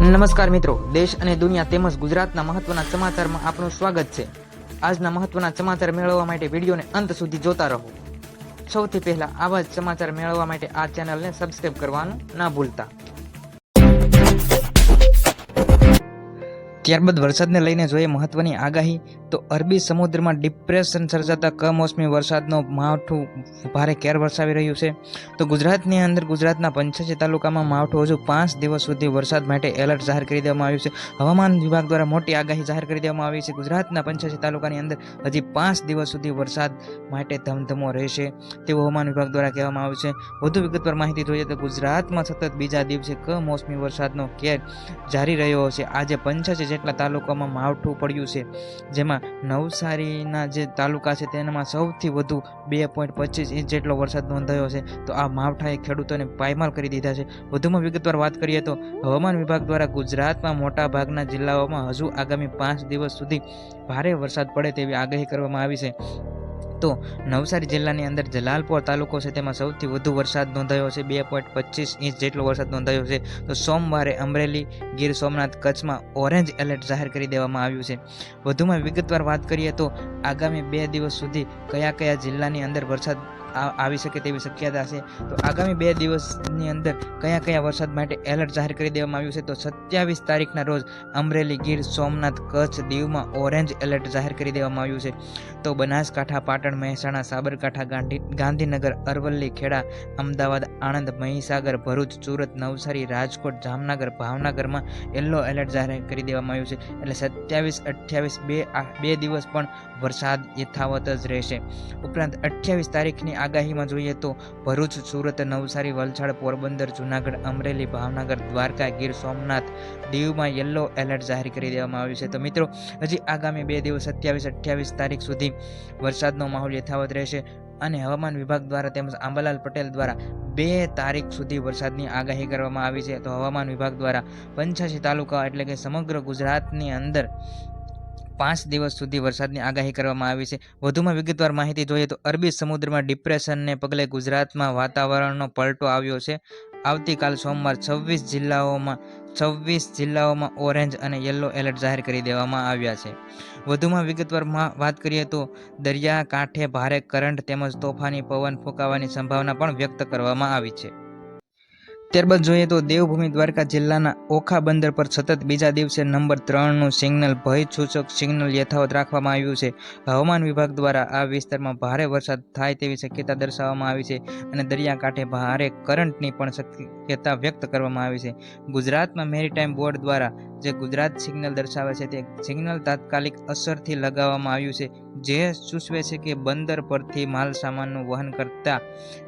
નમસ્કાર મિત્રો, દેશ અને દુનિયા તેમજ ગુજરાતના મહત્વના સમાચારમાં આપનું સ્વાગત છે। આજના મહત્વના સમાચાર મેળવવા માટે વિડીયોને અંત સુધી જોતા રહો। સૌથી પહેલા આવા જ સમાચાર મેળવવા માટે આ ચેનલને સબસ્ક્રાઇબ કરવાનું ના ભૂલતા। ત્યારબાદ વરસાદને લઈને જોઈએ મહત્વની આગાહી તો અરબી સમુદ્રમાં ડિપ્રેશન સર્જાતા કમોસમી વરસાદનો માવઠું ભારે કેર વરસાવી રહ્યું છે। તો ગુજરાતની અંદર ગુજરાતના 85 તાલુકામાં માવઠું હજુ 5 દિવસ સુધી વરસાદ માટે એલર્ટ જાહેર કરી દેવામાં આવ્યું છે। હવામાન વિભાગ દ્વારા મોટી આગાહી જાહેર કરી દેવામાં આવી છે। ગુજરાતના 85 તાલુકાની અંદર હજી 5 દિવસ સુધી વરસાદ માટે ધમધમો રહેશે તેવું હવામાન વિભાગ દ્વારા કહેવામાં આવ્યું છે। વધુ વિગતવાર માહિતી જોઈએ તો ગુજરાતમાં સતત બીજા દિવસે કમોસમી વરસાદનો કેર જારી રહ્યો છે। આજે 85 જેટલા તાલુકામાં માવઠું પડ્યું છે, જેમાં નવસારીના જે તાલુકા છે તેનામાં સૌથી વધુ 2.25 ઇંચ જેટલો વરસાદ નોંધાયો છે। તો આ માવઠાએ ખેડૂતોને પાયમાલ કરી દીધા છે। વધુમાં વિગતવાર વાત કરીએ તો હવામાન વિભાગ દ્વારા ગુજરાતમાં મોટા ભાગના જિલ્લાઓમાં હજુ આગામી 5 દિવસ સુધી ભારે વરસાદ પડે તેવી આગાહી કરવામાં આવી છે। તો નવસારી જિલ્લાની અંદર જલાલપોર તાલુકો છે તેમાં સૌથી વધુ વરસાદ નોંધાયો છે, 2.25 ઇંચ જેટલો વરસાદ નોંધાયો છે। તો સોમવારે અમરેલી, ગીર સોમનાથ, કચ્છમાં ઓરેન્જ એલર્ટ જાહેર કરી દેવામાં આવ્યું છે। વધુમાં વિગતવાર વાત કરીએ તો આગામી 2 દિવસ સુધી કયા કયા જિલ્લાની અંદર વરસાદ આવી શકે તેવી શક્યતા છે। તો આગામી 2 દિવસની અંદર કયા કયા વરસાદ માટે એલર્ટ જાહેર કરી દેવામાં આવ્યું છે તો 27 તારીખના રોજ અમરેલી, ગીર સોમનાથ, કચ્છ, દીવમાં ઓરેન્જ એલર્ટ જાહેર કરી દેવામાં આવ્યું છે। તો બનાસકાંઠા, પાટણ, મહેસાણા, સાબરકાંઠા, ગાંધીનગર, અરવલ્લી, ખેડા, અમદાવાદ, આણંદ, મહીસાગર, ભરૂચ, સુરત, નવસારી, રાજકોટ, જામનગર, ભાવનગરમાં યલો એલર્ટ જાહેર કરી દેવામાં આવ્યું છે। એટલે 27, 28 બે દિવસ પણ વરસાદ યથાવત જ રહેશે। ઉપરાંત 28 તારીખની આગાહીમાં જોઈએ તો ભરૂચ, સુરત, નવસારી, વલસાડ, પોરબંદર, જુનાગઢ, અમરેલી, ભાવનગર, દ્વારકા, ગીર સોમનાથ, દીવમાં યલો એલર્ટ જાહેર કરી દેવામાં આવ્યું છે। તો મિત્રો, હજી આગામી 2 દિવસ 27, 28 તારીખ સુધી વરસાદનો માહોલ યથાવત રહેશે અને હવામાન વિભાગ દ્વારા તેમજ આંબાલાલ પટેલ દ્વારા 2 તારીખ સુધી વરસાદની આગાહી કરવામાં આવી છે। તો હવામાન વિભાગ દ્વારા 85 તાલુકા એટલે કે સમગ્ર ગુજરાતની અંદર 5 દિવસ સુધી વરસાદની આગાહી કરવામાં આવી છે। વધુમાં વિગતવાર માહિતી જોઈએ તો અરબી સમુદ્રમાં ડિપ્રેશનને પગલે ગુજરાતમાં વાતાવરણનો પલટો આવ્યો છે। આવતીકાલ સોમવાર 26 જિલ્લાઓમાં ઓરેન્જ અને યલો એલર્ટ જાહેર કરી દેવામાં આવ્યા છે। વધુમાં વિગતવાર વાત કરીએ તો દરિયા કાંઠે ભારે કરંટ તેમજ તોફાની પવન ફૂંકાવાની સંભાવના પણ વ્યક્ત કરવામાં આવી છે। ત્યારબાદ જોઈએ તો દેવભૂમિ દ્વારકા જિલ્લાના ઓખા બંદર પર સતત બીજા દિવસે નંબર 3નું સિગ્નલ ભય સૂચક સિગ્નલ યથાવત રાખવામાં આવ્યું છે। હવામાન વિભાગ દ્વારા આ વિસ્તારમાં ભારે વરસાદ થાય તેવી શક્યતા દર્શાવવામાં આવી છે અને દરિયાકાંઠે ભારે કરંટની પણ શક્યતા વ્યક્ત કરવામાં આવી છે। ગુજરાતમાં મેરીટાઈમ બોર્ડ દ્વારા જે ગુજરાત સિગ્નલ દર્શાવે છે તે સિગ્નલ તાત્કાલિક અસરથી લગાવવામાં આવ્યું છે, જે સૂચવે છે કે બંદર પરથી માલ સામાનનું વહન કરતા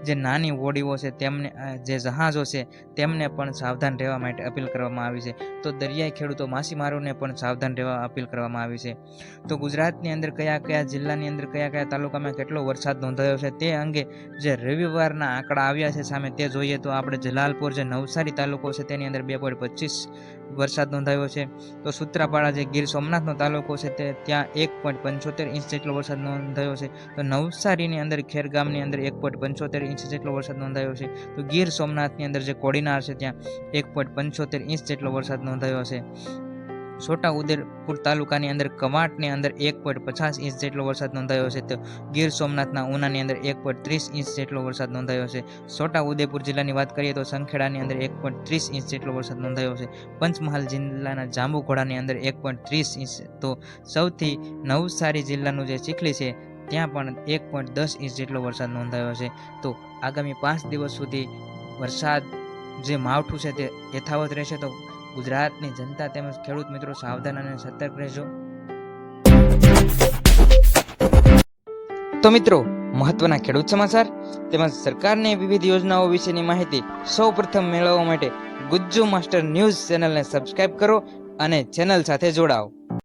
જે નાની હોડીઓ છે તેમને જે જહાજો છે તેમને પણ સાવધાન રહેવા માટે અપીલ કરવામાં આવી છે। તો દરિયાઈ ખેડૂતો માછીમારોને પણ સાવધાન રહેવા અપીલ કરવામાં આવી છે। તો ગુજરાતની અંદર કયા કયા જિલ્લાની અંદર કયા કયા તાલુકામાં કેટલો વરસાદ નોંધાયો છે તે અંગે જે રવિવારના આંકડા આવ્યા છે સામે તે જોઈએ તો આપણે જલાલપોર જે નવસારી તાલુકો છે તેની અંદર 2.25 વરસાદ નોંધાયો છે। તો સૂત્રાપાડા જે ગીર સોમનાથનો તાલુકો છે તે ત્યાં 1.75 ઇંચ જેટલો વરસાદ નોંધાયો છે। તો નવસારીની અંદર ખેરગામની અંદર 1.75 ઇંચ જેટલો વરસાદ નોંધાયો છે। તો ગીર સોમનાથની અંદર જે કોડીનાર છે ત્યાં 1.75 ઇંચ જેટલો વરસાદ નોંધાયો છે। છોટા ઉદેપુર તાલુકાની અંદર કવાંટની અંદર 1.50 ઇંચ જેટલો વરસાદ નોંધાયો છે। તો ગીર સોમનાથના ઉનાની અંદર 1.30 ઇંચ જેટલો વરસાદ નોંધાયો છે। છોટા ઉદેપુર જિલ્લાની વાત કરીએ તો સંખેડાની અંદર 1.30 ઇંચ જેટલો વરસાદ નોંધાયો છે। પંચમહાલ જિલ્લાના જાંબુઘોડાની અંદર 1.30 ઇંચ, તો સૌથી નવસારી જિલ્લાનું જે ચીખલી છે ત્યાં પણ 1.10 ઇંચ જેટલો વરસાદ નોંધાયો છે। તો આગામી 5 દિવસ સુધી વરસાદ જે માવઠું છે તે યથાવત રહેશે। તો ગુજરાતની જનતા તેમજ ખેડૂત મિત્રો સાવધાન અને સતર્ક રહેજો। તો મિત્રો, મહત્વના ખેડૂત સમાચાર તેમજ સરકારની વિવિધ યોજનાઓ વિશેની માહિતી સૌપ્રથમ મેળવવા માટે ગુજ્જુ માસ્ટર ન્યૂઝ ચેનલને સબસ્ક્રાઇબ કરો અને ચેનલ સાથે જોડાઓ।